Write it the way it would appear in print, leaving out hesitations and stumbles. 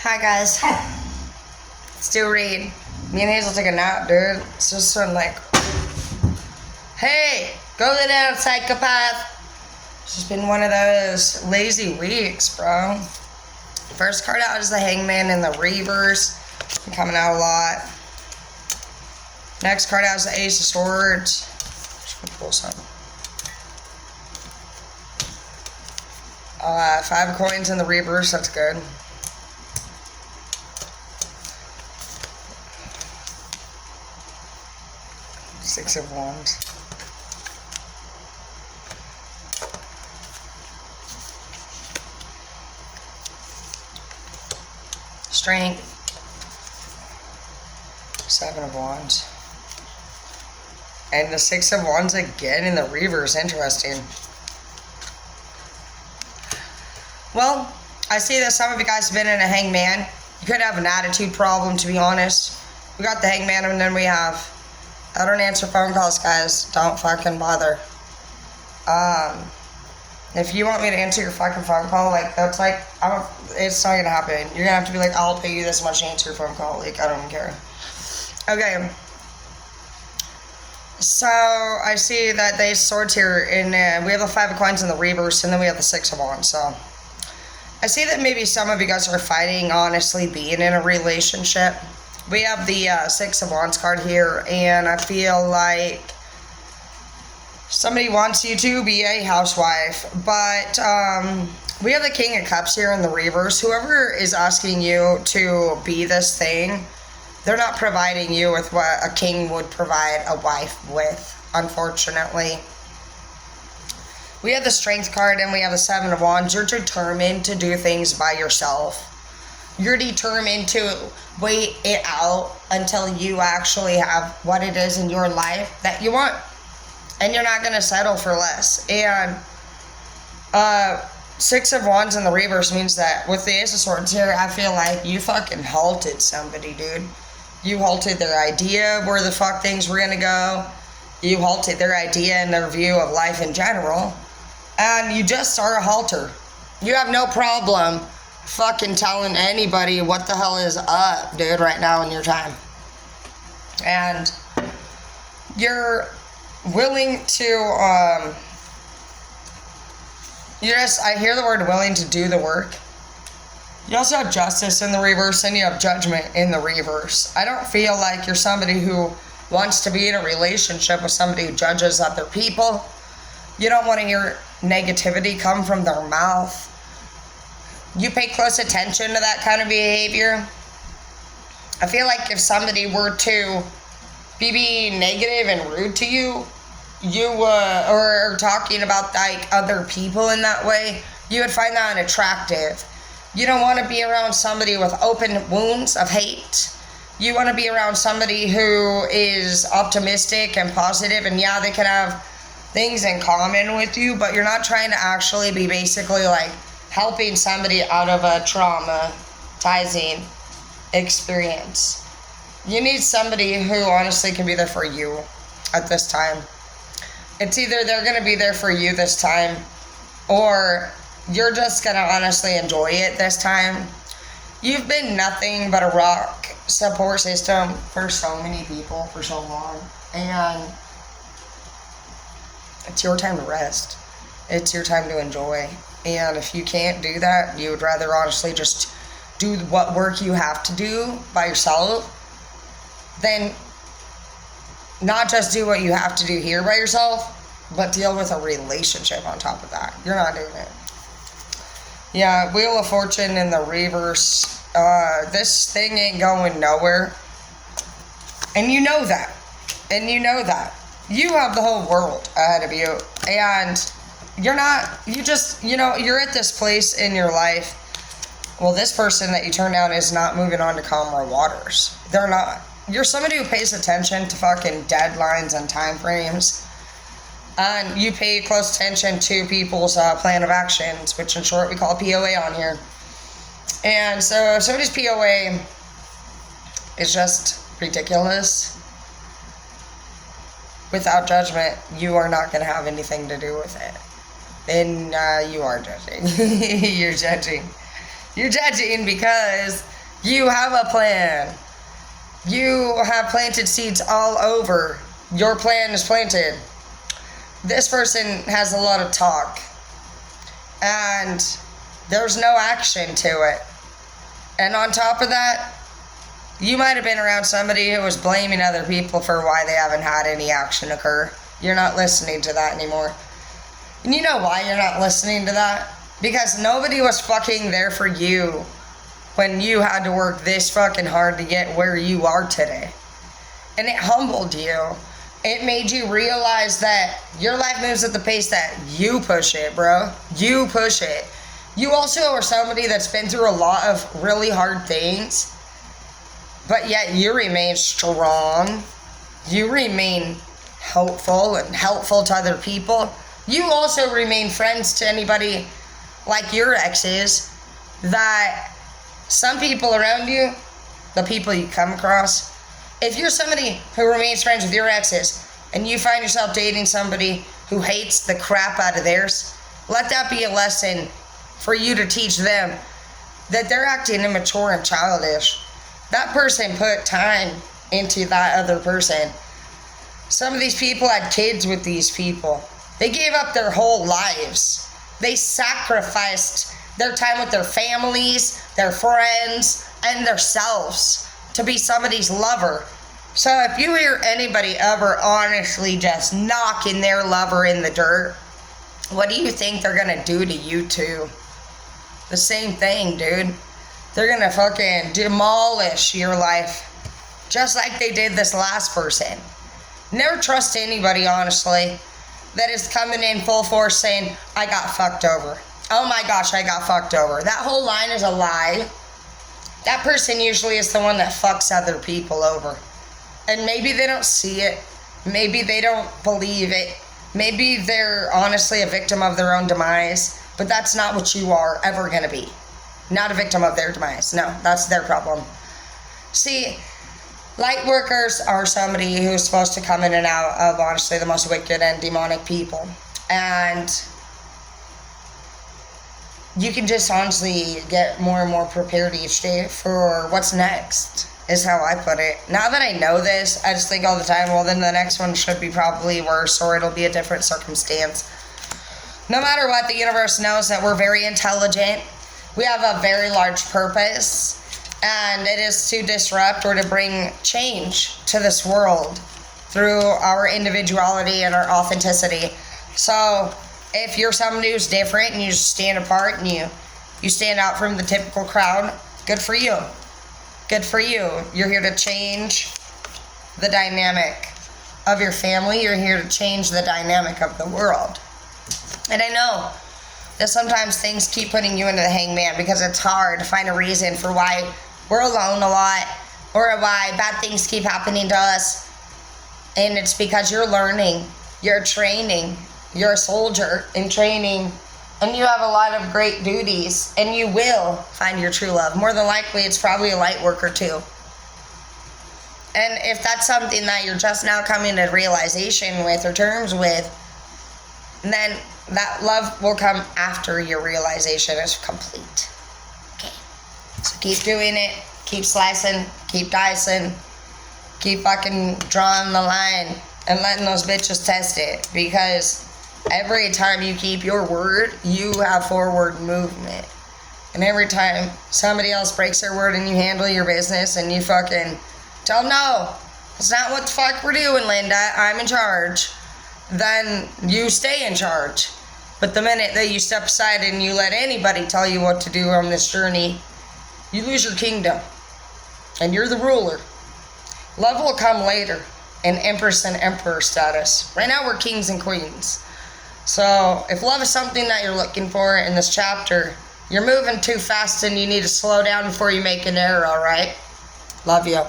Hi guys. Let's do a read. Me and Hazel took a nap, dude. It's just sort of like, hey, go lay down, psychopath. It's just been one of those lazy weeks, bro. First card out is the Hangman and the Reavers. Been coming out a lot. Next card out is the Ace of Swords. Just gonna pull some. 5 of coins in the Reavers, that's good. Six of Wands. Strength. 7 of Wands. And the 6 of Wands again in the Reavers. Interesting. Well, I see that some of you guys have been in a Hangman. You could have an attitude problem, to be honest. We got the Hangman, and then we have... I don't answer phone calls, guys. Don't fucking bother. If you want me to answer your fucking phone call, like, that's like... it's not gonna happen. You're gonna have to be like, I'll pay you this much to answer your phone call. Like, I don't even care. Okay. So, I see that the Ace of Swords here, and we have the 5 of Coins in the Reavers, and then we have the 6 of Wands, so... I see that maybe some of you guys are fighting, honestly, being in a relationship. We have the 6 of Wands card here, and I feel like somebody wants you to be a housewife, but we have the King of Cups here in the Reavers. Whoever is asking you to be this thing, they're not providing you with what a king would provide a wife with, unfortunately. We have the Strength card and we have the 7 of Wands. You're determined to do things by yourself. You're determined to wait it out until you actually have what it is in your life that you want. And you're not going to settle for less. And 6 of Wands in the Reavers means that with the Ace of Swords here, I feel like you fucking halted somebody, dude. You halted their idea of where the fuck things were going to go. You halted their idea and their view of life in general. And you just are a halter. You have no problem fucking telling anybody what the hell is up, dude, right now in your time. And you're willing to, I hear the word willing to do the work. You also have Justice in the Reverse, and you have Judgment in the Reverse. I don't feel like you're somebody who wants to be in a relationship with somebody who judges other people. You don't want to hear negativity come from their mouth. You pay close attention to that kind of behavior. I feel like if somebody were to be being negative and rude to you, or talking about like other people in that way, you would find that unattractive. You don't want to be around somebody with open wounds of hate. You want to be around somebody who is optimistic and positive, and yeah, they can have things in common with you, but you're not trying to actually be basically like helping somebody out of a traumatizing experience. You need somebody who honestly can be there for you at this time. It's either they're going to be there for you this time, or you're just going to honestly enjoy it this time. You've been nothing but a rock support system for so many people for so long, and it's your time to rest. It's your time to enjoy. And if you can't do that, you would rather honestly just do what work you have to do by yourself, then not just do what you have to do here by yourself, but deal with a relationship on top of that. You're not doing it. Yeah, Wheel of Fortune in the Reverse. This thing ain't going nowhere. And you know that. And you know that. You have the whole world ahead of you. And you're at this place in your life. Well, this person that you turn down is not moving on to calmer waters. They're not. You're somebody who pays attention to fucking deadlines and time frames. And you pay close attention to people's plan of actions, which in short we call POA on here. And so if somebody's POA is just ridiculous, without judgment, you are not going to have anything to do with it. Then you are judging. You're judging. You're judging because you have a plan. You have planted seeds all over. Your plan is planted. This person has a lot of talk, and there's no action to it. And on top of that, you might have been around somebody who was blaming other people for why they haven't had any action occur. You're not listening to that anymore. And you know why you're not listening to that? Because nobody was fucking there for you when you had to work this fucking hard to get where you are today. And it humbled you. It made you realize that your life moves at the pace that you push it, bro. You push it. You also are somebody that's been through a lot of really hard things, but yet you remain strong. You remain hopeful and helpful to other people. You also remain friends to anybody like your exes, that some people around you, the people you come across, if you're somebody who remains friends with your exes and you find yourself dating somebody who hates the crap out of theirs, let that be a lesson for you to teach them that they're acting immature and childish. That person put time into that other person. Some of these people had kids with these people. They gave up their whole lives. They sacrificed their time with their families, their friends, and themselves to be somebody's lover. So if you hear anybody ever honestly just knocking their lover in the dirt, what do you think they're gonna do to you too? The same thing, dude. They're gonna fucking demolish your life, just like they did this last person. Never trust anybody, honestly, that is coming in full force saying, I got fucked over. Oh my gosh, I got fucked over. That whole line is a lie. That person usually is the one that fucks other people over. And maybe they don't see it. Maybe they don't believe it. Maybe they're honestly a victim of their own demise. But that's not what you are ever going to be. Not a victim of their demise. No, that's their problem. See, light workers are somebody who's supposed to come in and out of, honestly, the most wicked and demonic people. And you can just honestly get more and more prepared each day for what's next, is how I put it. Now that I know this, I just think all the time, well, then the next one should be probably worse, or it'll be a different circumstance. No matter what, the universe knows that we're very intelligent. We have a very large purpose, and it is to disrupt or to bring change to this world through our individuality and our authenticity. So if you're somebody who's different and you just stand apart and you stand out from the typical crowd, good for you. Good for you. You're here to change the dynamic of your family. You're here to change the dynamic of the world. And I know that sometimes things keep putting you into the hangman because it's hard to find a reason for why we're alone a lot or why bad things keep happening to us. And it's because you're learning, you're training, you're a soldier in training, and you have a lot of great duties, and you will find your true love. More than likely, it's probably a light worker too. And if that's something that you're just now coming to realization with or terms with, then that love will come after your realization is complete. Okay. So keep doing it. Keep slicing. Keep dicing. Keep fucking drawing the line and letting those bitches test it. Because every time you keep your word, you have forward movement. And every time somebody else breaks their word and you handle your business and you fucking tell them, no, that's not what the fuck we're doing, Linda. I'm in charge. Then you stay in charge. But the minute that you step aside and you let anybody tell you what to do on this journey, you lose your kingdom. And you're the ruler. Love will come later in Empress and Emperor status. Right now we're kings and queens. So if love is something that you're looking for in this chapter, you're moving too fast and you need to slow down before you make an error, alright? Love you.